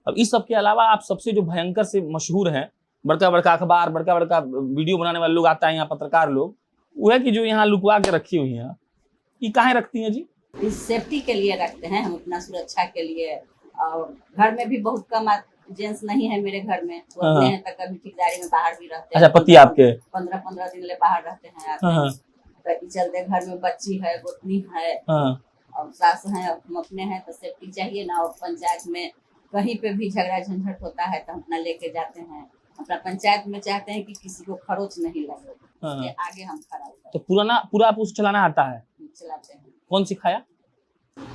अब इस सब के अलावा आप सबसे जो भयंकर से मशहूर हैं, बड़का बड़का अखबार, बड़का बड़का वीडियो बनाने वाले लोग आता है यहाँ, पत्रकार लोग, वो है कि जो यहाँ लुकवा के रखी हुई है, ये काहे रखती हैं जी? इस सेफ्टी के लिए रखते हैं हम, अपना सुरक्षा के लिए। और घर में भी बहुत कम जेंट्स नहीं है मेरे घर में, वो अपने हैं, तक कभी ठेकेदारी में बाहर भी रहते हैं। अच्छा, पति आपके 15-15 दिन ले बाहर रहते हैं। तो चलते घर में बच्ची है, गोतनी है और सास है, हम अपने हैं, तो सेफ्टी चाहिए ना। और पंचायत में कहीं पे भी झगड़ा झंझट होता है तो हम अपना लेके जाते हैं। अपना पंचायत में चाहते हैं कि किसी को खरोच नहीं लगे, इसके आगे हम खड़ा होते हैं। तो पूरा आप उस चलाना आता है? चलाते हैं। कौन सिखाया?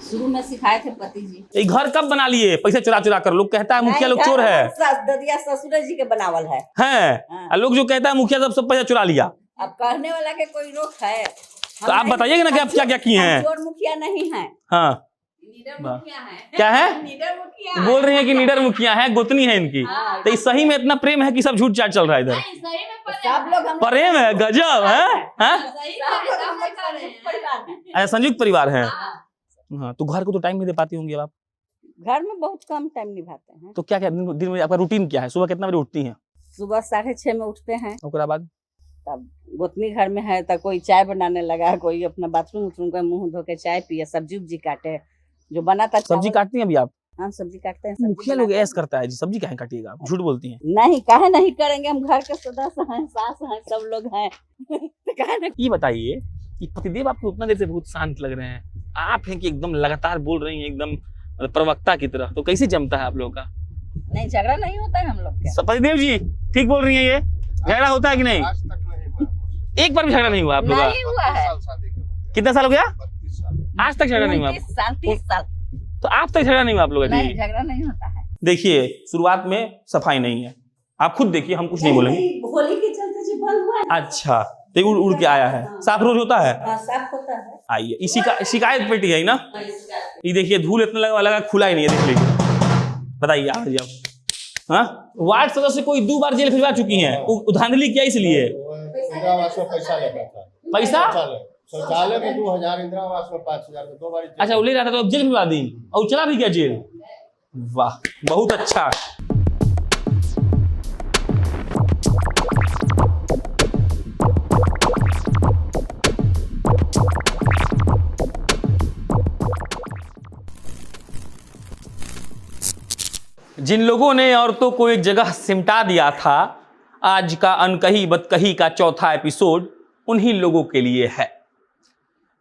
शुरू में सिखाए थे पति जी। ये घर कब बना लिए पैसे चुरा चुरा कर? लोग कहता है मुखिया लोग चोर है। ददिया ससुर जी के बनावल है। हैं? लोग जो कहता है मुखिया सब पैसा चुरा लिया। अब कहने वाला के कोई रोक है? तो आप बताइएगा ना कि आप क्या क्या किए हैं। चोर मुखिया नहीं है। हाँ, निडर मुखिया है। क्या है? निडर मुखिया बोल रही है कि निडर मुखिया है, गोतनी है इनकी। तो इस सही में इतना प्रेम है कि सब झूठ चाट चल रहा है इधर? सब लोग प्रेम है, गजब है। अच्छा, संयुक्त परिवार है। हाँ, तो घर को तो टाइम नहीं दे पाती होंगी अब आप? घर में बहुत कम टाइम निभाते हैं। तो क्या क्या दिन में आपका रूटीन क्या है? सुबह कितना बजे उठती हैं? सुबह 6:30 में उठते हैं। उसके बाद तब गोतनी घर में है तो कोई चाय बनाने लगा, कोई अपना बाथरूम का मुंह धो के चाय पिए, सब्जी उब्जी काटे, जो बनाता। सब्जी काटती हैं अभी आप? हाँ, सब्जी काटते हैं। मुखिया लोग ऐसा करता है जी, सब्जी काहे काटिएगा आप? झूठ बोलती हैं। नहीं, काहे नहीं करेंगे, हम घर के सदस्य हैं, सास हैं, सब लोग हैं। तो काहे नहीं। ये बताइए कि पतिदेव आपको उतना देर से बहुत शांत लग रहे हैं, आप हैं कि एकदम लगातार बोल रही हैं, एकदम प्रवक्ता की तरह, तो कैसे जमता है आप लोगों का? नहीं, झगड़ा नहीं होता है हम लोग के। पतिदेव जी ठीक बोल रही हैं, ये झगड़ा होता है कि नहीं? एक बार भी झगड़ा नहीं हुआ आप लोग का? नहीं हुआ है। कितना साल हो गया? आज तक झगड़ा नहीं हुआ? 30 साल। तो आप तक झगड़ा नहीं हुआ आप लोग? नहीं, झगड़ा नहीं होता है। देखिए, शुरुआत में सफाई नहीं है, आप खुद देखिए, हम कुछ नहीं बोलेंगे। होली के चलते जो बंद हुआ है। अच्छा, तो उड़ के आया है। साफ रोज होता है? हाँ, साफ होता है। आइए, इसी का शिकायत पेटी है ना? ये देखिए, धूल इतना लगा खुला ही नहीं है, देख लीजिए। बताइए आप जी, हाँ, वार्ड सदस्य कोई 2 बार जेल भिजवा चुकी हैं, धांधली किया इसलिए। पैसा लेता था। पैसा? शौचालय में 2000, इंदिरा आवास में 5000, 2 बार। अच्छा, वो ले रहा था तो अब जेल भिजवा दी और चला भी गया जेल। वाह, बहुत अच्छा। जिन लोगों ने औरतों को एक जगह सिमटा दिया था, आज का अनकही बदकही का चौथा एपिसोड उन्हीं लोगों के लिए है।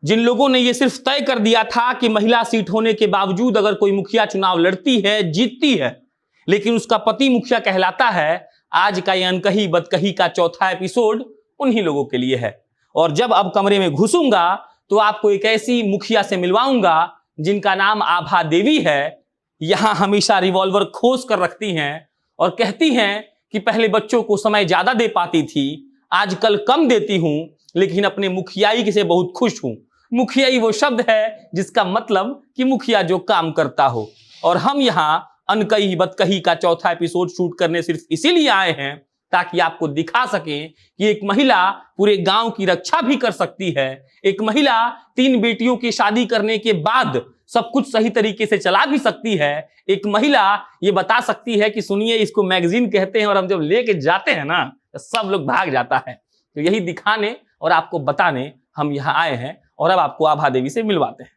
जिन लोगों ने यह सिर्फ तय कर दिया था कि महिला सीट होने के बावजूद अगर कोई मुखिया चुनाव लड़ती है, जीतती है, लेकिन उसका पति मुखिया कहलाता है, आज का यह अनकही बदकही का चौथा एपिसोड उन्हीं लोगों के लिए है। और जब अब कमरे में घुसूंगा तो आपको एक ऐसी मुखिया से मिलवाऊंगा जिनका नाम आभा देवी है। यहां हमेशा रिवॉल्वर खोस कर रखती हैं और कहती हैं कि पहले बच्चों को समय ज्यादा दे पाती थी, आजकल कम देती हूं, लेकिन अपने मुखियाई से बहुत खुश हूं। मुखियाई वो शब्द है जिसका मतलब कि मुखिया जो काम करता हो। और हम यहां अनकही बदकही का चौथा एपिसोड शूट करने सिर्फ इसीलिए आए हैं ताकि आपको दिखा सकें कि एक महिला पूरे गांव की रक्षा भी कर सकती है। एक महिला 3 बेटियों की शादी करने के बाद सब कुछ सही तरीके से चला भी सकती है। एक महिला ये बता सकती है कि सुनिए, इसको मैगजीन कहते हैं, और हम जब लेके जाते हैं ना तो सब लोग भाग जाता है। तो यही दिखाने और आपको बताने हम यहाँ आए हैं और अब आपको आभा देवी से मिलवाते हैं।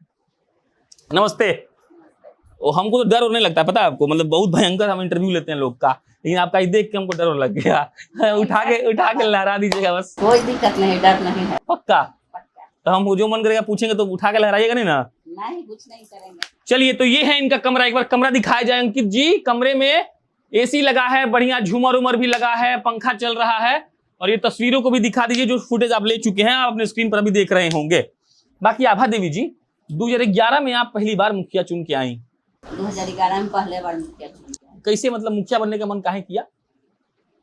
नमस्ते। और हमको तो डर और नहीं लगता, पता है आपको, मतलब बहुत भयंकर हम इंटरव्यू लेते हैं लोग का, लेकिन आपका देख के हमको डर और लग गया। उठा के लहरा दीजिएगा बस। कोई दिक्कत नहीं, डर नहीं है। पक्का? तो हम जो मन करेगा पूछेंगे तो उठा के लहराइएगा नहीं ना? नहीं, कुछ नहीं करेंगे। चलिए, तो ये है इनका कमरा। एक बार कमरा दिखाया जाए अंकित जी। कमरे में एसी लगा है, बढ़िया झूमर उमर भी लगा है, पंखा चल रहा है, और ये तस्वीरों को भी दिखा दीजिए जो फुटेज आप ले चुके हैं, आप अपने स्क्रीन पर अभी देख रहे होंगे। बाकी आभा देवी जी, 2011 में आप पहली बार मुखिया चुन के आई। 2011 में पहले बार मुखिया चुन के आई। कैसे, मतलब मुखिया बनने का मन काहे किया?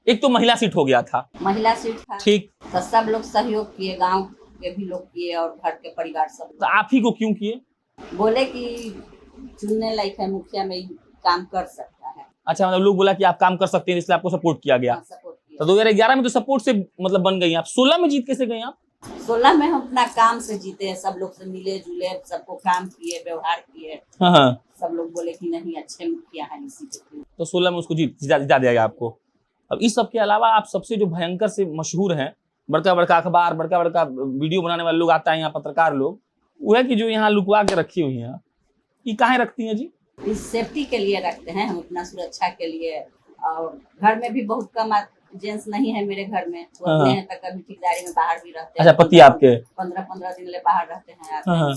एक तो महिला सीट हो गया था, महिला सीट था, ठीक, तो सब लोग सहयोग किए, गांव के भी लोग किए और घर के परिवार सब। तो आप ही को क्यों किए? बोले कि चुनने लायक है, मुखिया में काम कर सकता है। अच्छा, मतलब लोग बोला कि आप काम कर सकते हैं, इसलिए आपको सपोर्ट किया गया। सपोर्ट किया। तो 2011 में तो सपोर्ट से मतलब बन गई आप। 16 में जीत कैसे गई आप? 16 में हम अपना काम से जीते हैं, सब लोग से मिले जुले, सबको काम किए, व्यवहार किए, हाँ हाँ। सब लोग बोले कि नहीं अच्छे मुखिया है इसी के। तो 16 में उसको जिता दिया गया आपको। अब इस सब के अलावा आप सबसे जो भयंकर से मशहूर हैं, बड़का बड़का अखबार, बड़का बड़का वीडियो बनाने वाले लोग आता है यहाँ, पत्रकार लोग, वो है कि जो यहाँ लुकवा के रखी हुई है, ये काहे रखती हैं जी? इस सेफ्टी के लिए रखते हैं हम, अपना सुरक्षा के लिए। और घर में भी बहुत कम जेंट्स नहीं है मेरे घर में, वो अपने हैं, तक कभी ठेकेदारी में बाहर भी रहते हैं। अच्छा, पति आपके 15-15 दिन ले बाहर रहते हैं आते हैं।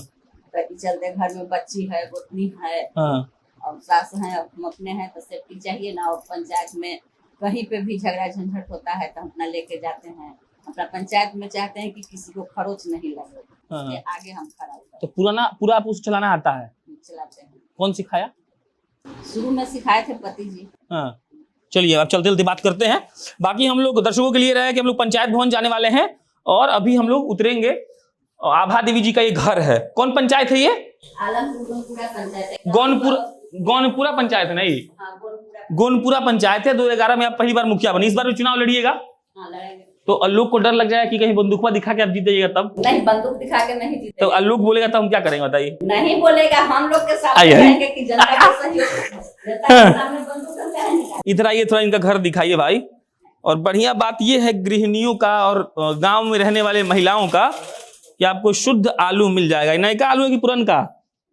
तो इस चलते घर में बच्ची है, गोतनी है और सास है, हम अपने हैं, तो सेफ्टी चाहिए ना। और पंचायत में कहीं पे भी झगड़ा झंझट होता है तो हम अपना लेके जाते हैं। अपना पंचायत में चाहते हैं कि किसी को खरोच नहीं लगे, इसके आगे हम खड़ा होते तो पूरा आप उसको चलाना आता है? चलाते हैं। कौन सिखाया? शुरू में सिखाए थे पति जी। हाँ, चलिए अब चलते चलते बात करते हैं। बाकी हम लोग दर्शकों के लिए रहे कि हम लोग पंचायत भवन जाने वाले हैं और अभी हम लोग उतरेंगे। आभा देवी जी का ये घर है। कौन पंचायत है ये? गोनपुरा पंचायत है। गोनपुरा पंचायत है नहीं? हाँ, गोनपुरा पंचायत है। 2011 में आप पहली बार मुखिया बनी, इस बार भी चुनाव लड़िएगा? हाँ, लड़ेंगे। तो अल्लोक को डर लग जाएगा कि कहीं बंदूकवा दिखा के आप जीत जाइएगा तब? नहीं, बंदूक दिखा के नहीं जीते। तो अल्लोक बोलेगा तब हम क्या करेंगे बताइए? नहीं बोलेगा, हम लोग के साथ रहेंगे कि जनता का सहयोग, जनता के सामने बंदूक हम क्या नहीं। इधर आइए, थोड़ा इनका घर दिखाइए भाई। और बढ़िया बात ये है गृहिणियों का और गांव में रहने वाले महिलाओं का कि आपको शुद्ध आलू मिल जाएगा। नयका आलू है कि पुरनका?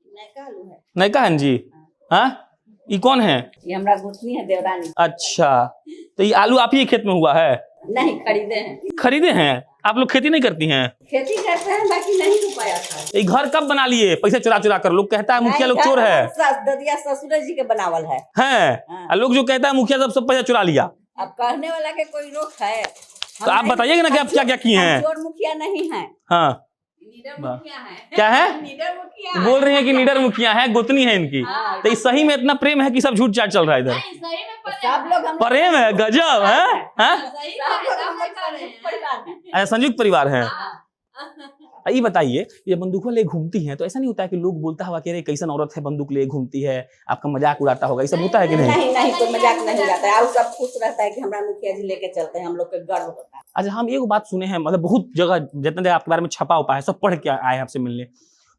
नयका आलू है। नयका है जी। हाँ, ये कौन है? ये हमारा गोतनी है, देवरानी। अच्छा, तो ये आलू आप ही खेत में हुआ है? नहीं, खरीदे हैं। खरीदे हैं? आप लोग खेती नहीं करती हैं? खेती करते हैं, बाकी नहीं हो पाया था। ये घर कब बना लिए? पैसे चुरा चुरा कर। लोग कहता है मुखिया लोग चोर है। ददिया ससुर जी के बनावल है। हैं? लोग जो कहता है मुखिया सब पैसा चुरा लिया। अब कहने वाला के कोई रोक है? तो आप बताइएगा ना कि आप क्या क्या किए हैं? चोर मुखिया नहीं है। हाँ, निडर मुखिया है। क्या है? निडर मुखिया बोल रही है कि निडर मुखिया है, गोतनी है इनकी। तो इस सही में इतना प्रेम है कि सब झूठ चाट चल रहा है इधर? सब लोग प्रेम है, गजब है। ऐसा संयुक्त परिवार है। ये बताइए, ये बंदूक ले घूमती हैं तो ऐसा नहीं होता है कि लोग बोलता होगा कि अरे कैसन औरत है बंदूक ले घूमती है, आपका मजाक उड़ाता होगा, ये सब होता है कि नहीं? नहीं नहीं, कोई मजाक नहीं उड़ाता है। और सब खुश रहता है कि हमारा मुखिया जी लेके चलते हैं, हम लोग के गर्व होता है। अच्छा, हम एक बात सुने हैं, मतलब बहुत जगह जितने जगह आपके बारे में छपा उपा है, सब पढ़ के आए हैं आपसे मिलने,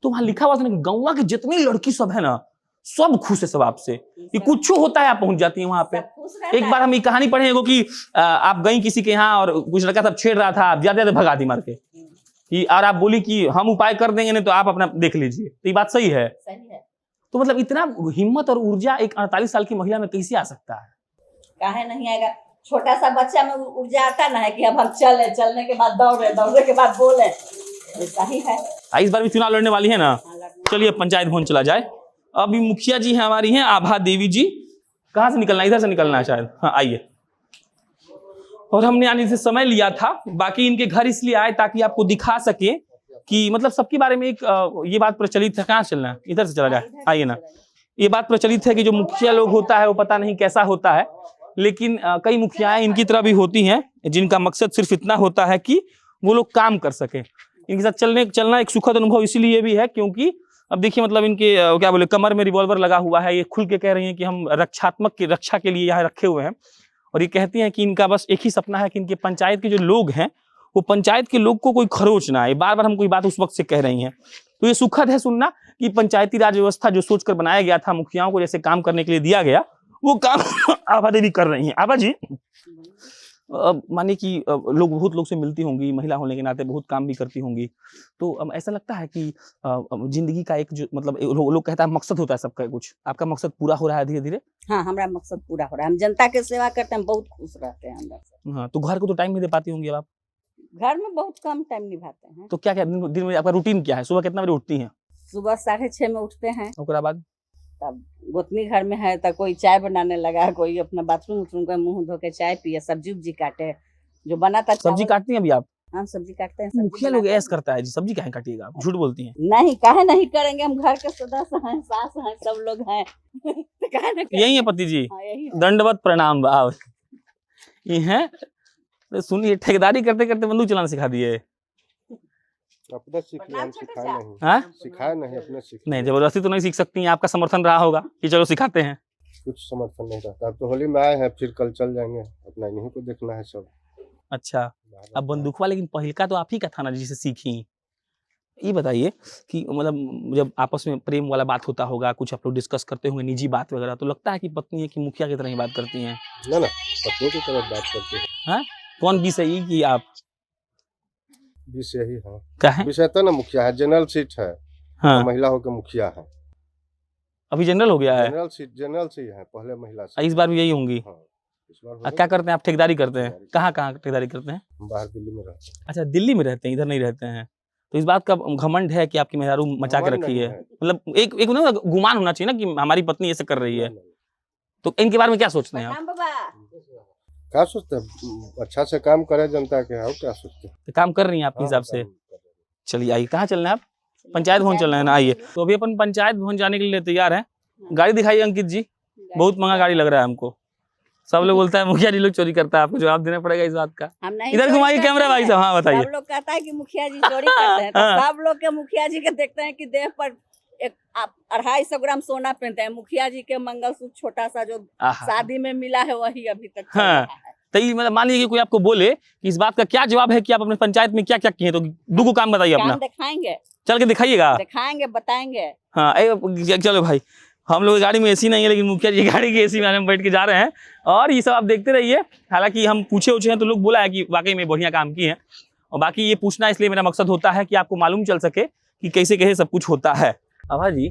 तो वहां लिखा हुआ था कि गौवा के जितनी लड़की सब है ना, सब खुश है सब आपसे, कि कुछ होता है आप पहुंच जाती है वहां पे। एक बार हम ये कहानी पढ़े हैं कि आप गई किसी के यहाँ और कुछ लड़का सब छेड़ रहा था, आप ज्यादा भगा दी मार के, कि और आप बोली कि हम उपाय कर देंगे, नहीं तो आप अपना देख लीजिए। तो ये बात सही है? सही है। तो मतलब इतना हिम्मत और ऊर्जा एक 48 साल की महिला में कैसे आ सकता है? काहे नहीं आएगा? छोटा सा बच्चा में ऊर्जा आता ना है कि अब हम चले, चलने के बाद दौड़े, दौड़ने के बाद बोले, सही है। इस बार भी चुनाव लड़ने वाली है ना? चलिए पंचायत भवन चला जाए। अभी मुखिया जी है हमारी हैं, आभा देवी जी। कहाँ से निकलना? इधर से निकलना है शायद। हाँ, आइए। और हमने आने से समय लिया था, बाकी इनके घर इसलिए आए ताकि आपको दिखा सके कि मतलब सबके बारे में एक ये बात प्रचलित है। कहाँ चलना है? इधर से चला जाए, आइए ना। ये बात प्रचलित है कि जो मुखिया लोग होता है वो पता नहीं कैसा होता है, लेकिन कई मुखियाएं इनकी तरह भी होती हैं जिनका मकसद सिर्फ इतना होता है कि वो लोग काम कर सके। इनके साथ चलना एक सुखद अनुभव इसीलिए भी है क्योंकि अब देखिए, मतलब इनके क्या बोले, कमर में रिवॉल्वर लगा हुआ है। ये खुल के कह रही हैं कि हम रक्षा के लिए यहाँ रखे हुए हैं। और ये कहती हैं कि इनका बस एक ही सपना है कि इनके पंचायत के जो लोग हैं वो पंचायत के लोग को कोई खरोच ना आए। बार बार हम कोई बात उस वक्त से कह रही हैं। तो ये सुखद है सुनना कि पंचायती राज व्यवस्था जो सोचकर बनाया गया था, मुखियाओं को जैसे काम करने के लिए दिया गया, वो काम आभा देवी कर रही हैं। आभा जी, मानिए कि बहुत लोग से मिलती होंगी, महिला होने के नाते बहुत काम भी करती होंगी, तो ऐसा लगता है कि जिंदगी का एक जो मतलब लोग कहता है मकसद होता है सबका, कुछ आपका मकसद पूरा हो रहा है धीरे धीरे? हाँ, हमारा मकसद पूरा हो रहा है। हम जनता के सेवा करते हैं, बहुत खुश रहते हैं अंदर से। हाँ, तो घर को तो टाइम नहीं दे पाती होंगी अब आप? घर में बहुत कम टाइम निभाते हैं। तो क्या क्या दिन में आपका रूटीन क्या है? सुबह कितना बजे उठती हैं? सुबह 6:30 में उठते हैं। उसके बाद तब गोतनी घर में है तो कोई चाय बनाने लगा, कोई अपना बाथरूम का मुंह धो के चाय पिए, सब्जी उब्जी काटे, जो बनाता। सब्जी काटती हैं अभी आप? हाँ, सब्जी काटते हैं। मुखिया लोग ऐसा करता है जी, सब्जी काहे काटिएगा आप? झूठ बोलती हैं। नहीं, काहे नहीं करेंगे, हम घर के सदस्य हैं, सास हैं, सब लोग हैं। तो काहे न करेंगे? यही है पति जी? हाँ, यही है। दंडवत प्रणाम भाव। ये है, तो सुनिए, ठेकेदारी करते करते बंदूक चलाना सिखा दिए। अपने सीखिए, हम सिखाए नहीं। हाँ, सिखाए नहीं, अपने सीख। नहीं, जबरदस्ती तो नहीं सीख सकती हैं। आपका समर्थन रहा होगा कि चलो सिखाते हैं? कुछ समर्थन नहीं रहता। अब तो होली में आए हैं, फिर कल चल जाएंगे। अपना इन्हीं को देखना है सब। अच्छा, अब बंदूकवा लेकिन पहिलका तो आप ही का था ना जिसे सीखी। ये बताइए कि मतलब जब आपस में प्रेम वाला बात होता होगा, कुछ आप लोग डिस्कस करते होंगे निजी बात वगैरह, तो लगता है कि पत्नी है कि मुखिया की तरह ही बात करती हैं? ना ना, पत्नी की तरफ बात करते हैं। हाँ, कौन भी सही कि आप? विषय ही है, क्या है? विषय तो ना मुखिया है, जनरल सीट है। हाँ, महिला होकर मुखिया है। अभी जनरल हो गया है। जनरल से है, पहले महिला से। इस बार भी यही होंगी। हाँ, इस बार क्या करते हैं आप? ठेकेदारी करते हैं? कहाँ कहाँ ठेकेदारी करते हैं? बाहर दिल्ली में रहते हैं। अच्छा, दिल्ली में रहते हैं, इधर नहीं रहते हैं। तो इस बात का घमंड है कि आपकी मेहरारू मचा के रखी है, मतलब एक एक ना गुमान होना चाहिए ना कि हमारी पत्नी ऐसे कर रही है। तो इनके बारे में क्या सोचते हैं आप? क्या सोचते हैं? अच्छा से काम करे जनता के, और क्या सोचते हैं? तो काम कर रही हैं आपके हिसाब से? चलिए आइए, कहाँ चलना है आप? पंचायत भवन चलना है ना, आइए। तो अभी अपन पंचायत भवन जाने के लिए तैयार हैं। गाड़ी दिखाइए अंकित जी, बहुत महंगा गाड़ी लग रहा है हमको। सब लोग बोलता है मुखिया जी लोग चोरी करता है, आपको जवाब देना पड़ेगा इस बात का। इधर घुमाइए कैमरा भाई साहब। हाँ बताइए। सब लोग कहता है कि मुखिया जी चोरी करते हैं, तो सब लोग के मुखिया जी के देखते हैं कि देह पर 250 ग्राम सोना पहनते हैं। मुखिया जी के मंगलसूत्र छोटा सा जो शादी में मिला है वही अभी तक चल रहा है। तो ये मतलब मान लीजिए कि कोई आपको बोले कि इस बात का क्या जवाब है कि आप अपने पंचायत में क्या क्या किए, तो दो को काम बताइए अपना। दिखाएंगे, चल के दिखाइएगा। दिखाएंगे, बताएंगे। हाँ चलो भाई, हम लोग गाड़ी में एसी नहीं है, लेकिन मुखिया जी गाड़ी की एसी में हम बैठ के जा रहे हैं और ये सब आप देखते रहिए। हालांकि हम पूछे हैं तो लोग बोला है कि वाकई में बढ़िया काम किए हैं, और बाकी ये पूछना इसलिए मेरा मकसद होता है कि आपको मालूम चल सके कि कैसे कैसे सब कुछ होता है। आभा जी,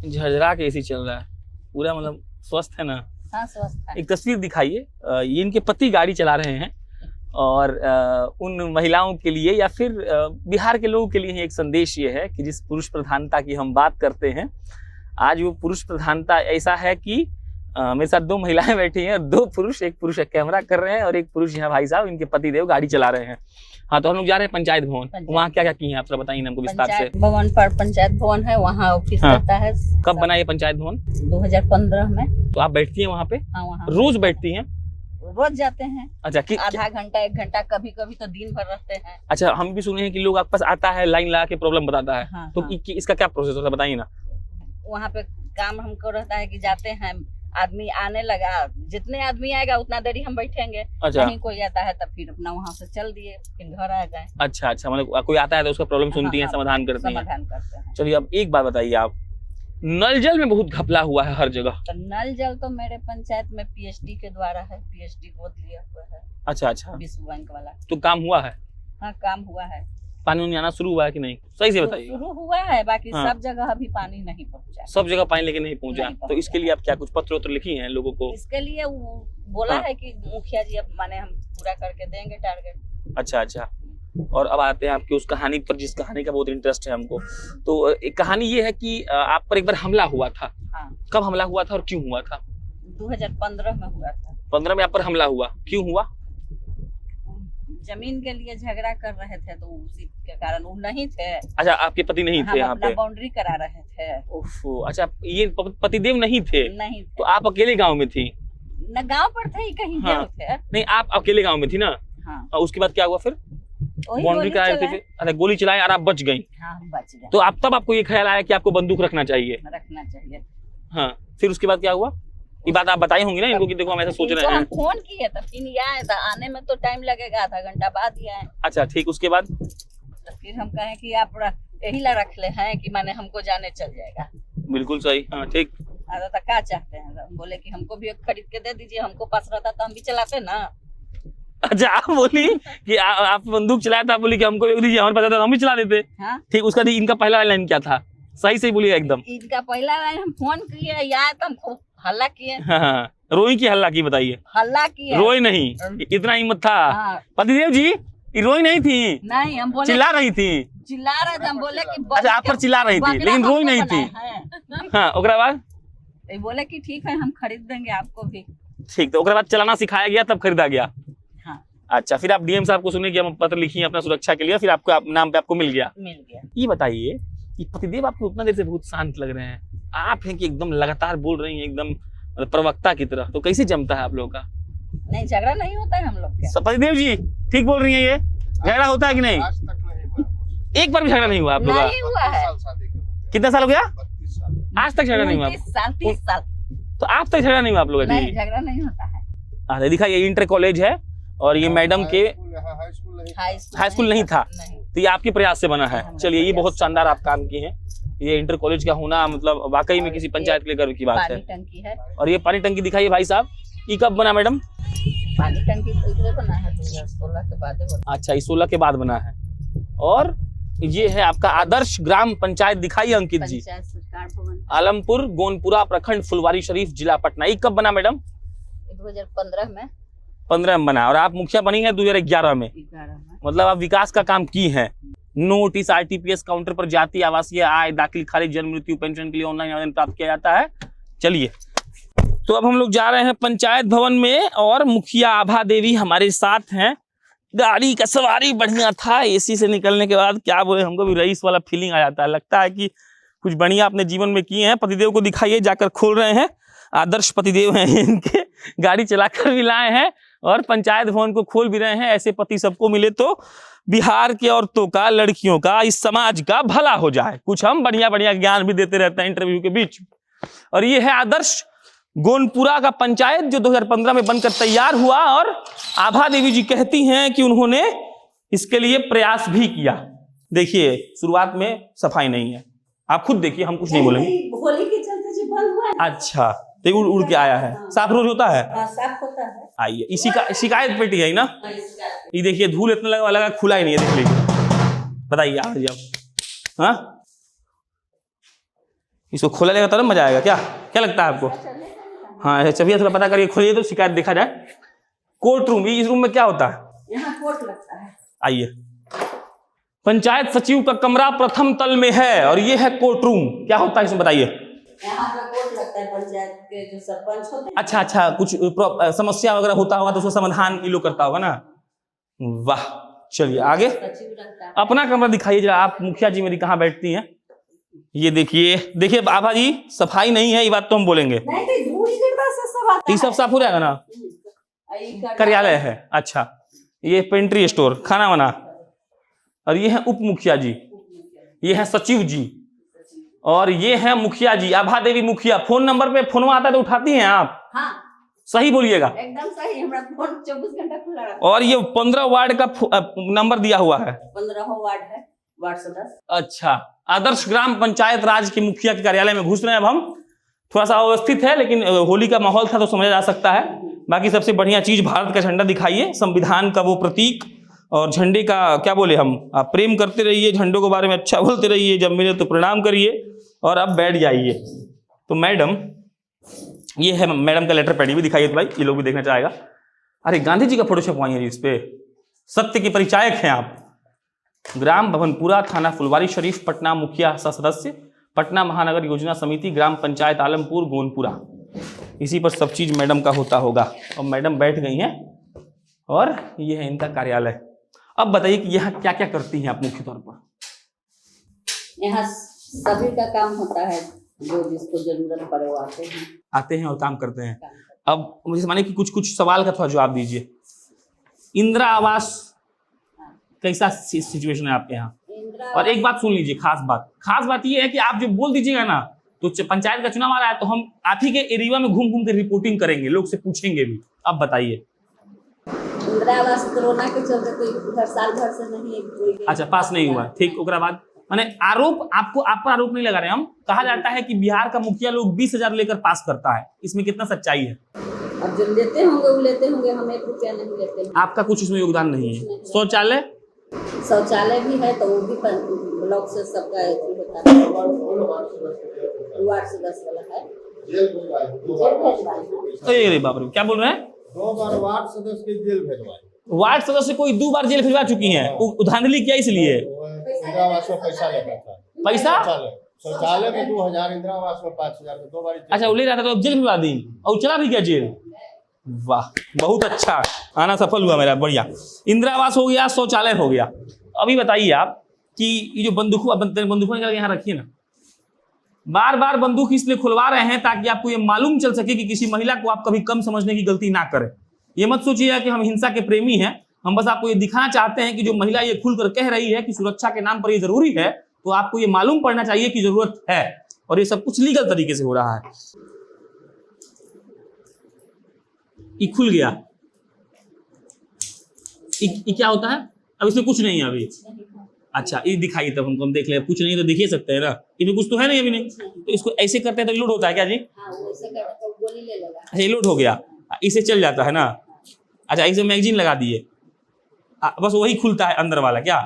झरझरा के एसी चल रहा है पूरा, मतलब स्वस्थ है ना? हाँ, स्वस्थ है। एक तस्वीर दिखाइए। ये इनके पति गाड़ी चला रहे हैं और उन महिलाओं के लिए या फिर बिहार के लोगों के लिए एक संदेश ये है कि जिस पुरुष प्रधानता की हम बात करते हैं, आज वो पुरुष प्रधानता ऐसा है कि मेरे साथ दो महिलाएं बैठी हैं और दो पुरुष, एक पुरुष कैमरा कर रहे हैं और एक पुरुष यहाँ भाई साहब इनके पति देव गाड़ी चला रहे हैं। हाँ, तो हम लोग जा रहे हैं पंचायत भवन। वहाँ क्या क्या किए हैं आप थोड़ा बताइए हमको विस्तार से। भवन पर पंचायत भवन है, वहाँ ऑफिस रहता है। कब बना ये पंचायत भवन? 2015 में। तो आप बैठती हैं वहाँ पे? हाँ, वहाँ रोज बैठती हैं? रोज जाते हैं। अच्छा, आधा घंटा 1 घंटा, कभी कभी तो दिन भर रहते हैं। अच्छा, हम भी सुने हैं कि लोग आपके पास आता है, लाइन लगा के प्रॉब्लम बताता है। हाँ, तो हाँ। इसका क्या प्रोसेस होता है बताइए ना। वहाँ पे काम हमको रहता है कि जाते हैं, आदमी आने लगा, जितने आदमी आएगा उतना देरी हम बैठेंगे। अच्छा, नहीं कोई आता है तब फिर अपना वहाँ से चल दिए, फिर घर आ गए। अच्छा, मतलब कोई आता है तो उसका प्रॉब्लम सुनती हैं, समाधान करती हैं। समाधान करते हैं। चलिए, अब एक बात बताइए आप, नल जल में बहुत घपला हुआ है हर जगह। तो नल जल तो मेरे पंचायत में पीएचडी के द्वारा है, पीएचडी गोद लिया हुआ है। अच्छा, विश्व बैंक वाला। तो काम हुआ है? हाँ, काम हुआ है। पानी उनी आना शुरू हुआ है कि नहीं, सही से बताइए। शुरू हुआ है, बाकी हाँ। सब जगह अभी पानी नहीं पहुँचा। सब जगह पानी लेके नहीं पहुंचा। नहीं तो इसके लिए आप क्या कुछ पत्र वत्र लिखी हैं लोगों को? इसके लिए वो बोला हाँ। है कि मुखिया जी अब माने हम पूरा करके देंगे टारगेट। अच्छा, और अब आते हैं आपकी उस कहानी पर जिस कहानी का बहुत इंटरेस्ट है हमको। तो एक कहानी ये है कि आप पर एक बार हमला हुआ था। हाँ। कब हमला हुआ था और क्यों हुआ था? 2015 में हुआ था। 15 में आप पर हमला हुआ, क्यों हुआ? जमीन के लिए झगड़ा कर रहे थे, तो उसी के कारण वो नहीं थे। अच्छा, आपके पति नहीं थे यहाँ पे? बाउंड्री करा रहे थे। ओफो, अच्छा, ये पतिदेव नहीं थे? नहीं तो आप अकेले गांव में थी? न, गांव पर थे ही, कहीं हाँ। थे। नहीं, आप अकेले गांव में थी ना? हाँ। और उसके बाद क्या हुआ फिर? बाउंड्री कराए थे? अच्छा, गोली चलाए और आप बच गई? हाँ, बच गए। तो आप तब आपको ये ख्याल आया कि आपको बंदूक रखना चाहिए? रखना चाहिए। हाँ, फिर उसके बाद क्या हुआ? ये बात आप बताई होंगी ना इनको कि देखो हम ऐसा सोच रहे हैं। हम फोन किए तब फिर ये आए था, आने में तो टाइम लगेगा, आधा घंटा बाद ही आए। अच्छा, ठीक, उसके बाद? तो फिर हम कहें कि आप यही ला रख ले हैं कि माने हमको जाने चल जाएगा। बिल्कुल सही। हाँ, ठीक। अरे तो क्या चाहते हैं? तो बोले कि हमको भी एक खरीद के दे दीजिए, हमको पास रहता तो हम भी चलाते ना। अच्छा, आप बोली कि आप बंदूक चलाया था, बोली कि हमको एक दीजिए, हमारे पास था हम भी चला देते। हाँ? ठीक, उसका इनका पहला लाइन क्या था? सही से बोलिए एकदम। इनका पहला लाइन हम फोन किए, या तो हम हल्ला किए। हाँ, रोई की हल्ला की बताइए। हल्ला किए, रोई नहीं, इतना हिम्मत था? हाँ। पतिदेव जी, ये रोई नहीं थी? नहीं, हम बोले चिल्ला रही थी? चिल्ला रहे थे, हम बोले कि अच्छा, आप पर चिल्ला रही थी लेकिन रोई नहीं थी। हाँ, ओकरा बाद? बोले कि ठीक है हम खरीद देंगे आपको भी। ठीक, तो ओकरा बाद चलाना सिखाया गया, तब खरीदा गया? हाँ। अच्छा, फिर आप डीएम साहब को सुने कि हम पत्र लिखी अपना सुरक्षा के लिए, फिर आपको नाम पे आपको मिल गया? मिल गया। ये बताइए कि पतिदेव आपको उतना देर से बहुत शांत लग रहे हैं, आप हैं कि एकदम लगातार बोल रही हैं, एकदम प्रवक्ता की तरह, तो कैसे जमता है आप लोगों का? नहीं, झगड़ा नहीं होता है हम लोग के। पतिदेव जी ठीक बोल रही हैं, ये झगड़ा होता है कि नहीं? आज तक नहीं हुआ। एक बार भी झगड़ा नहीं हुआ आप लोग का? नहीं हुआ है। कितना साल हो गया? 32 साल। आज तक झगड़ा नहीं हुआ? 30 साल। तो आप तक झगड़ा नहीं हुआ आप लोग? नहीं, झगड़ा नहीं होता है। दिखाइए, इंटर कॉलेज है और ये मैडम के हाई स्कूल नहीं। हाई स्कूल नहीं था, नहीं। तो ये आपके प्रयास से बना है। चलिए, ये बहुत शानदार आप काम किए हैं। ये इंटर कॉलेज का होना मतलब वाकई में किसी पंचायत के लिए गर्व की बात है। पानी टंकी है। और ये पानी टंकी दिखाइए भाई साहब, ये कब बना मैडम? पानी टंकी इसलिए बना है 2016 के बाद बना। अच्छा, ये 16 के बाद बना है। और ये है आपका आदर्श ग्राम पंचायत, दिखाइए अंकित जी। पंचायत सरकार भवन आलमपुर गोनपुरा प्रखंड फुलवारी शरीफ जिला पटना। ये कब बना मैडम? 2015 में 15 में बना। और आप मुखिया बनी है 2011 में। 11 में। मतलब आप विकास का काम की हैं। नोटिस आरटीपीएस काउंटर पर जाति आवासीय आय दाखिल खारिज जन्म मृत्यु पेंशन के लिए ऑनलाइन आवेदन प्राप्त किया जाता है। चलिए, तो अब हम लोग जा रहे हैं पंचायत भवन में और मुखिया आभा देवी हमारे साथ हैं। गाड़ी का सवारी बढ़िया था, एसी से निकलने के बाद क्या बोले, हमको भी रईस वाला फीलिंग आ जाता है। लगता है कि कुछ बढ़िया अपने जीवन में किए हैं। पतिदेव को दिखाइए, जाकर खोल रहे हैं। आदर्श पतिदेव हैं इनके, गाड़ी चलाकर भी लाए हैं और पंचायत भवन को खोल भी रहे हैं। ऐसे पति सबको मिले तो बिहार के औरतों का, लड़कियों का, इस समाज का भला हो जाए। कुछ हम बढ़िया बढ़िया ज्ञान भी देते रहते हैं इंटरव्यू के बीच। और ये है आदर्श गोनपुरा का पंचायत जो 2015 में बनकर तैयार हुआ। और आभा देवी जी कहती हैं कि उन्होंने इसके लिए प्रयास भी किया। देखिए, शुरुआत में सफाई नहीं है, आप खुद देखिए, हम कुछ नहीं बोलेंगे। होली के चलते जो बंद हुआ है। अच्छा, तो उड़ उड़ के आया है। साफ रोज होता है? हाँ, साफ होता है। आइए, इसी का शिकायत पेटी है ना। ये देखिए, धूल इतना लगा खुला ही नहीं है। देख लीजिए, बताइए आप जी आप। हाँ, इसको खोला जाएगा तब मजा आएगा। क्या क्या लगता है आपको? हाँ, चलिए थोड़ा पता करिए, खोलिए तो शिकायत देखा जाए। कोर्ट रूम, इस रूम में क्या होता है? यहाँ कोर्ट लगता है। आइए, पंचायत सचिव का कमरा प्रथम तल में है और ये है कोर्ट रूम। क्या होता है इसमें बताइए? यहाँ पे कोर्ट लगता है, पंचायत के जो सरपंच होते हैं। अच्छा अच्छा, कुछ समस्या वगैरह होता होगा तो उसका समाधान ये लोग करता होगा ना। वाह, चलिए आगे। सचिव रहता है। अपना कमरा दिखाइए जरा। आप मुखिया जी मेरी कहाँ बैठती हैं? ये देखिए देखिए आभा जी, सफाई नहीं है, ये बात तो हम बोलेंगे। नहीं तो धूल के पास से सब आता ये सब साफ हो जाएगा ना? कार्यालय है। अच्छा, ये पेंट्री स्टोर, खाना बना। और ये है उप मुखिया जी, ये है सचिव जी, और ये है मुखिया जी, आभा देवी मुखिया। फोन नंबर पे फोन आता है तो उठाती हैं आप? हाँ, सही बोलिएगा। एकदम सही, हमारा फोन 24 घंटा खुला रहता है। और ये 15 वार्ड का नंबर दिया हुआ है। 15वां वार्ड है, वार्ड सदस्य। अच्छा, आदर्श ग्राम पंचायत राज के मुखिया के कार्यालय में घुस रहे हैं अब हम। थोड़ा सा अव्यवस्थित है, लेकिन होली का माहौल था तो समझा जा सकता है। बाकी सबसे बढ़िया चीज भारत का झंडा दिखाइए, संविधान का वो प्रतीक, और झंडे का क्या बोले हम, आप प्रेम करते रहिए, झंडों के बारे में अच्छा बोलते रहिए, जब मिले तो प्रणाम करिए और अब बैठ जाइए। तो मैडम, ये है मैडम का लेटर पैड भी दिखाइए तो भाई ये लोग भी देखना चाहेगा। अरे गांधी जी का फोटो छपवाई है इस पे, सत्य के परिचायक हैं आप। ग्राम भवनपुरा, थाना फुलवारी शरीफ, पटना, मुखिया सदस्य, पटना महानगर योजना समिति, ग्राम पंचायत आलमपुर गोनपुरा। इसी पर सब चीज मैडम का होता होगा। और मैडम बैठ गई हैं और ये है इनका कार्यालय। अब बताइए कि यहाँ क्या क्या करती हैं आप मुख्य तौर पर? यहाँ सभी का काम होता है, जो जिसको जरूरत पड़े वो आते हैं और काम करते हैं। अब मुझे माने कि कुछ कुछ सवाल का थोड़ा जवाब दीजिए। इंदिरा आवास कैसा सिचुएशन है आपके यहाँ? और एक बात सुन लीजिए, खास बात ये है कि आप जो बोल दीजिएगा ना, तो पंचायत का चुनाव आ रहा है तो हम आप ही के एरिया में घूम घूम के रिपोर्टिंग करेंगे, लोग से पूछेंगे भी। अब बताइए। इंदिरा आवास कोरोना के चलते तो साल भर से नहीं। अच्छा, पास नहीं हुआ, ठीक। उसके बाद माने आरोप आप पर आरोप नहीं लगा रहे हम। कहा जाता है कि बिहार का मुखिया लोग 20,000 लेकर पास करता है, इसमें कितना सच्चाई है? अब जो लेते होंगे वो लेते होंगे, हम 1 रुपया नहीं लेते हैं। आपका कुछ इसमें योगदान नहीं है? शौचालय भी है तो वो भी ब्लॉक से सबका होता है, वार्ड सदस्य वाला है। अरे बाप रे, क्या बोल रहे हैं? 2 बार वार्ड सदस्य की जेल भेजवाई। वार्ड सदस्य कोई 2 बार जेल भिजवा चुकी हैं। धांधली क्या इसलिए? इंदिरा आवास में पैसा लेकर था। पैसा? शौचालय में 2,000, इंदिरा आवास में 5,000, 2 बार। अच्छा, वो ले रहा था तो जेल भिजवा दी और चला भी गया जेल। वाह, बहुत अच्छा, आना सफल हुआ मेरा, बढ़िया। इंदिरा आवास हो गया, शौचालय हो गया। अभी बताइए आप कि ये जो बंदूकों यहाँ रखिए ना, बार बार बंदूक इसलिए खुलवा रहे हैं ताकि आपको ये मालूम चल सके कि किसी महिला को आप कभी कम समझने की गलती ना करें। ये मत सोचिएगा कि हम हिंसा के प्रेमी हैं, हम बस आपको ये दिखाना चाहते हैं कि जो महिला ये खुलकर कह रही है कि सुरक्षा के नाम पर ये जरूरी है, तो आपको ये मालूम पड़ना चाहिए कि जरूरत है, और ये सब कुछ लीगल तरीके से हो रहा है। ये खुल गया, ये क्या होता है? अब इसमें कुछ नहीं है अभी। अच्छा ये दिखाइए तब हमको, हम देख ले। कुछ नहीं तो दिख ही सकते हैं ना, इसमें कुछ तो है नहीं अभी। नहीं तो इसको ऐसे करते हैं तो लोड होता है क्या जी? हाँ, वो ऐसे करके तो गोली ले लेगा। अच्छा ये लोड हो गया, इसे चल जाता है ना। अच्छा इसे मैगजीन लगा दिए, बस वही खुलता है अंदर वाला क्या,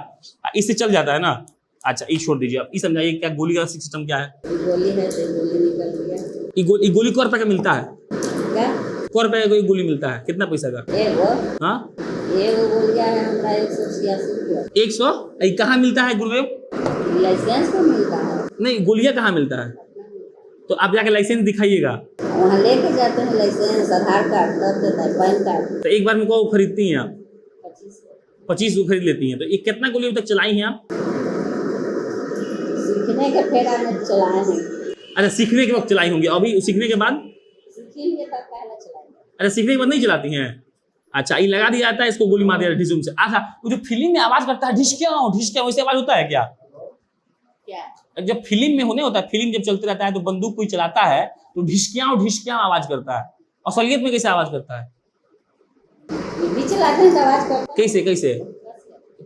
इससे चल जाता है ना। अच्छा ये छोड़ दीजिए, अब ये समझाइए क्या गोली का सिस्टम क्या है? गोली है तो गोली निकल गया। ये गोली को रुपए का मिलता है? क्या को रुपए का कोई गोली मिलता है? कितना पैसा का? एगो हाँ एगो गोली है हमरा 186 रुपया। 100? ये कहाँ मिलता है गुरुदेव? लाइसेंस पे मिलता है। नहीं गोलियां कहाँ मिलता है? तो आप जाके लाइसेंस दिखाइएगा। वहाँ लेके जाते हैं लाइसेंस, आधार कार्ड सब देता है, पैन कार्ड। तो एक बार में को खरीदती हैं आप? 25 25 को खरीद लेती हैं। तो ये कितना गोली अभी तक चलाई हैं आप? सीखने के फेरा में चलाए हैं। अच्छा सीखने के वक्त चलाई होंगी, अभी सीखने के बाद? सीखेंगे तब पहले चलाएंगे। अच्छा सीखने के बाद नहीं चलाती हैं? अच्छा ये लगा दिया जाता है, इसको गोली मार दिया ढिसुम से। अच्छा वो जो फिल्म में आवाज करता है ढिशक्याओ वैसे आवाज होता है क्या? क्या जब फिल्म में होने होता है, फिल्म जब चलते रहता है तो बंदूक कोई चलाता है तो ढिशक्याओ आवाज करता है। असलियत में कैसे आवाज करता है? ये भी चलाते हैं तो आवाज करते कैसे कैसे?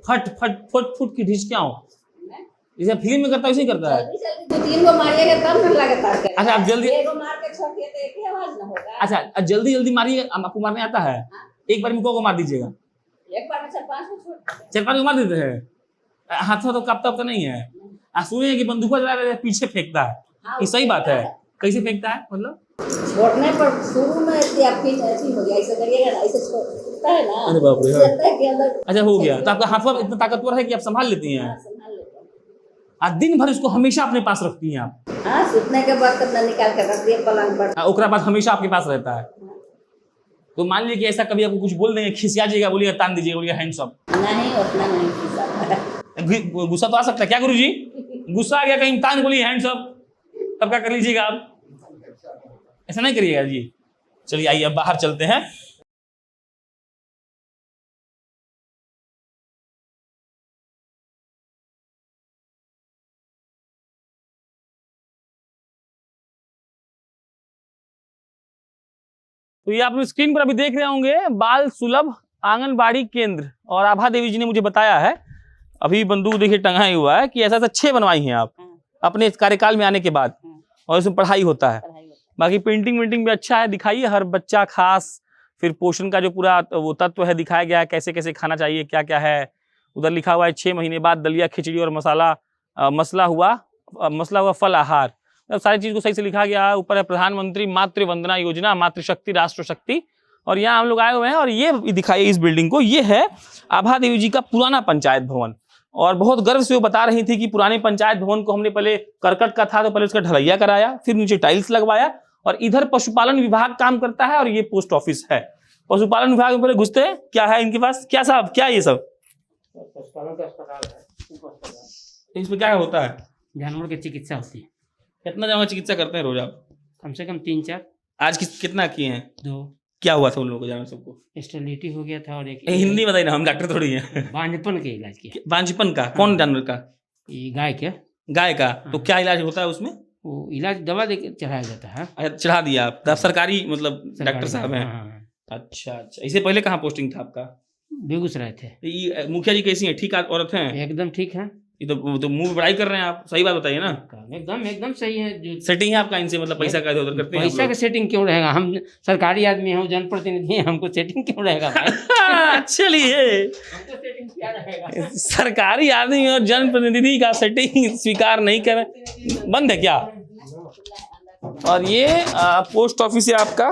फट फट फट फुट की ढिशक्याओ, हैं। जैसे फिल्म में करता है वैसे ही करता है। जल्दी जल्दी 2-3 गो मारिएगा तब न लगातार करेगा। अच्छा आप जल्दी, एगो मार के छोड़ दिए तो एक ही आवाज न होगा। अच्छा जल्दी जल्दी मारिए। आपको मारने आता है? एक बार में को मार दीजिएगा? एक बार में 4-5 को छोड़ देते हैं। 4-5 को मार देते हैं। हाथों तो कांपता तो नहीं है। सुनिए कि बंदूक चला रहे पीछे फेंकता है, हाँ, ये सही बात है? कैसे फेंकता है मतलब? छोड़ने पर शुरू में ऐसी हो गया, ऐसे करिएगा ना, ऐसे छोड़ता है ना। अरे बाप रे, हाँ। लगता है कि अंदर अच्छा हो गया। तो आपका हाथ पाँव इतना ताकतवर है कि आप संभाल लेती हैं? संभाल लेते हैं। आज दिन भर इसको हमेशा अपने पास रखती हैं आप? हाँ, सूतने के बाद कितना निकाल के रख दिए पलंग पर। ओकरा बाद हमेशा आपके पास रहता है? तो मान लीजिए कि ऐसा कभी आपको कुछ बोल देंगे, खिसिया जाइएगा, बोलिएगा तान दीजिएगा, बोलिएगा हैंड्स अप। नहीं उतना नहीं खिसा। गुस्सा तो आ सकता है क्या गुरुजी? गुस्सा आ गया कहीं तान बोलिए हैंड्स अप, तब क्या कर लीजिएगा आप? ऐसा नहीं करिएगा जी। चलिए आइए अब बाहर चलते हैं। तो ये आप स्क्रीन पर अभी देख रहे होंगे बाल सुलभ आंगनबाड़ी केंद्र, और आभा देवी जी ने मुझे बताया है, अभी बंदूक देखिए टंगाई हुआ है, कि ऐसा 6 बनवाई हैं आप अपने इस कार्यकाल में आने के बाद, और इसमें पढ़ाई होता है। बाकी पेंटिंग वेंटिंग भी अच्छा है, दिखाइए हर बच्चा खास। फिर पोषण का जो पूरा वो तत्व है दिखाया गया है, कैसे कैसे खाना चाहिए, क्या क्या है। उधर लिखा हुआ है 6 महीने बाद दलिया खिचड़ी और मसला हुआ फल आहार, सारी चीज को सही से लिखा गया है। ऊपर है प्रधानमंत्री मातृ वंदना योजना, मातृशक्ति राष्ट्र शक्ति। और यहाँ हम लोग आए हुए हैं, और ये दिखाइए इस बिल्डिंग को, ये है आभा देवी जी का पुराना पंचायत भवन। और बहुत गर्व से वो बता रही थी कि पुराने पंचायत भवन को हमने पहले करकट का था तो पहले उसका ढलैया कराया, फिर नीचे टाइल्स लगवाया, और इधर पशुपालन विभाग काम करता है, और ये पोस्ट ऑफिस है। पशुपालन विभाग में पहले घुसते हैं, क्या है इनके पास, क्या साहब क्या ये सब? पशुपालन का अस्पताल है। इसमें क्या होता है? जानवर की चिकित्सा होती है। कितना जानवर चिकित्सा करते हैं रोज आप? कम से कम 3-4। आज कितना किए हैं? 2। क्या हुआ था उन लोगों को जानवर सबको? स्टेरिलिटी हो गया था, और एक हिंदी बताइए ना, हम डॉक्टर थोड़ी हैं। बांझपन के इलाज किया। बांझपन का? कौन जानवर का? ये गाय के। गाय का? तो क्या इलाज होता है उसमें? वो इलाज दवा दे के चढ़ाया जाता है। अच्छा चढ़ा दिया आप? तब सरकारी मतलब डॉक्टर साहब हैं? हाँ। अच्छा अच्छा। इससे पहले कहाँ पोस्टिंग था आपका? बेगूसराय थे। ये मुखिया जी कैसी हैं, ठीक औरत हैं? एकदम ठीक है। ये तो मुंह बड़ाई कर रहे हैं आप, सही बात बताइए ना। एकदम सही है। जो सेटिंग है आपका इनसे, मतलब पैसा का इधर करते हैं? पैसा का सेटिंग क्यों रहेगा, हम सरकारी आदमी हैं, जनप्रतिनिधि हैं, हमको सेटिंग क्यों रहेगा भाई? चलिए, हमको सेटिंग क्या रहेगा? सरकारी आदमी और जनप्रतिनिधि का सेटिंग स्वीकार नहीं कर, बंद है क्या? और ये पोस्ट ऑफिस है आपका,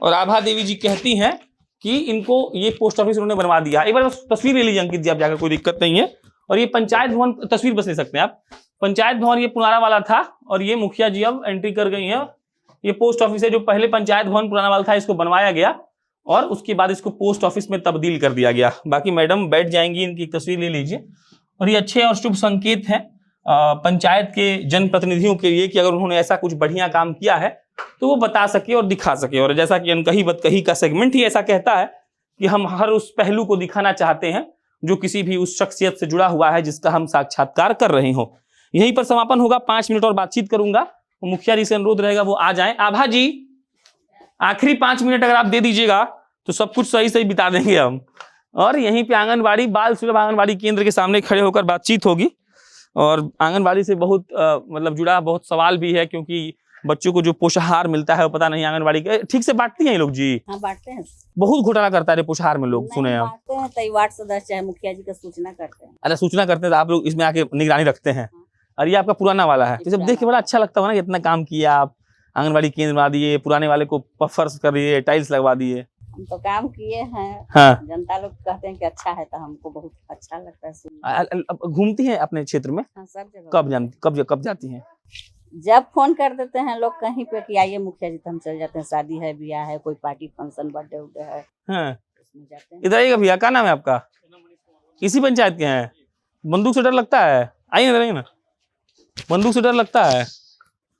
और आभा देवी जी कहती हैं कि इनको ये पोस्ट ऑफिस उन्होंने बनवा दिया। एक बार तस्वीर ले लीजिए अंकित जी आप जाकर, कोई दिक्कत नहीं है। और ये पंचायत भवन, तस्वीर बस ले सकते हैं आप। पंचायत भवन ये पुराना वाला था, और ये मुखिया जी अब एंट्री कर गई हैं। ये पोस्ट ऑफिस है, जो पहले पंचायत भवन पुराना वाला था इसको बनवाया गया, और उसके बाद इसको पोस्ट ऑफिस में तब्दील कर दिया गया। बाकी मैडम बैठ जाएंगी, इनकी तस्वीर ले लीजिए। और ये अच्छे और शुभ संकेत हैं पंचायत के जनप्रतिनिधियों के लिए, कि अगर उन्होंने ऐसा कुछ बढ़िया काम किया है तो वो बता सके और दिखा सके। और जैसा कि अनकही बदकही का सेगमेंट ही ऐसा कहता है कि हम हर उस पहलू को दिखाना चाहते हैं जो किसी भी उस शख्सियत से जुड़ा हुआ है जिसका हम साक्षात्कार कर रहे हो। यहीं पर समापन होगा, 5 मिनट और बातचीत करूंगा। मुखिया जी से अनुरोध रहेगा वो आ जाएं। आभा जी आखिरी 5 मिनट अगर आप दे दीजिएगा तो सब कुछ सही सही बिता देंगे हम। और यहीं पे आंगनबाड़ी बाल सुलभ आंगनबाड़ी केंद्र के सामने खड़े होकर बातचीत होगी। और आंगनबाड़ी से बहुत मतलब जुड़ा बहुत सवाल भी है, क्योंकि बच्चों को जो पोषाहार मिलता है वो पता नहीं आंगनबाड़ी के ठीक से बांटती हैं ये लोग जी। हाँ बांटते हैं। बहुत घोटाला करता है पोषाहार में लोग, सुने हैं हम। बांटते हैं तो वार्ड सदस्य चाहे मुखिया जी का सूचना करते हैं। अच्छा सूचना करते हैं तो आप लोग इसमें आके निगरानी रखते हैं। और ये आपका पुराना वाला है, तो जब देख के बड़ा अच्छा लगता है ना, इतना काम किया आप, आंगनबाड़ी केंद्र बना दिए, पुराने वाले को फर्श कर दिए, टाइल्स लगवा दिए। हम तो काम किए हैं। हाँ। जनता लोग कहते हैं कि अच्छा है, तो हमको बहुत अच्छा लगता है सुनने। घूमती हैं अपने क्षेत्र में? हाँ, सब जगह। कब जाती हैं? जब फोन कर देते हैं लोग कहीं पे कि आइए मुखिया जी, तो हम चल जाते हैं। शादी है, ब्याह है, कोई पार्टी फंक्शन, बर्थडे उर्डे है, हाँ। उसमें जाते हैं। इधर आइएगा भैया, क्या नाम है आपका? इसी पंचायत के हैं? बंदूक से डर लगता है? आइए ना, बंदूक से डर लगता है?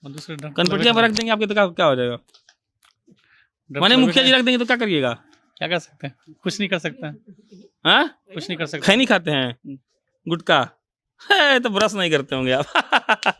कनपटिया पर रख देंगे आपके तो क्या हो जाएगा? मैंने मुखिया जी रख देंगे तो क्या करिएगा? क्या कर सकते हैं? कुछ नहीं कर सकते हैं। हाँ, कुछ नहीं कर सकते। खैनी खाते हैं? गुटखा है तो ब्रश नहीं करते होंगे आप।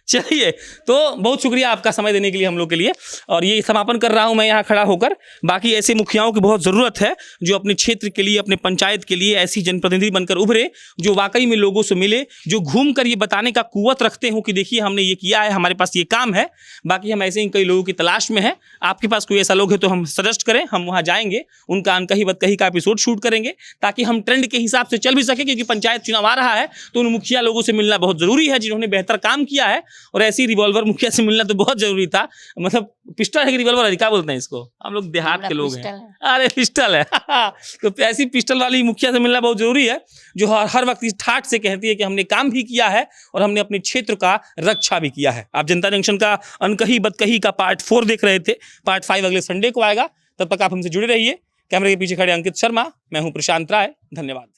चलिए, तो बहुत शुक्रिया आपका समय देने के लिए हम लोग के लिए। और ये समापन कर रहा हूं मैं यहाँ खड़ा होकर। बाकी ऐसे मुखियाओं की बहुत ज़रूरत है जो अपने क्षेत्र के लिए, अपने पंचायत के लिए ऐसी जनप्रतिनिधि बनकर उभरे जो वाकई में लोगों से मिले, जो घूम कर ये बताने का कुव्वत रखते हो कि देखिए हमने ये किया है, हमारे पास ये काम है। बाकी हम ऐसे ही कई लोगों की तलाश में हैं। आपके पास कोई ऐसा लोग है तो हम सजेस्ट करें, हम वहाँ जाएंगे, उनका अनकही बदकही का एपिसोड शूट करेंगे ताकि हम ट्रेंड के हिसाब से चल भी सके। क्योंकि पंचायत चुनाव आ रहा है तो उन मुखिया लोगों से मिलना बहुत ज़रूरी है जिन्होंने बेहतर काम किया है। और ऐसी रिवॉल्वर मुखिया से मिलना तो बहुत जरूरी था। मतलब पिस्टल है कि रिवॉल्वर है, क्या बोलते हैं इसको? हम लोग देहात के लोग हैं। अरे पिस्टल है। तो ऐसी पिस्टल वाली मुखिया से मिलना बहुत जरूरी है जो हर वक्त इस ठाठ से कहती है कि हमने काम भी किया है और हमने अपने क्षेत्र का रक्षा भी किया है। आप जनता जंक्शन का अनकही बदकही का पार्ट 4 देख रहे थे। पार्ट 5 अगले संडे को आएगा। तब तक आप हमसे जुड़े रहिए। कैमरे के पीछे खड़े अंकित शर्मा, मैं हूं प्रशांत राय। धन्यवाद।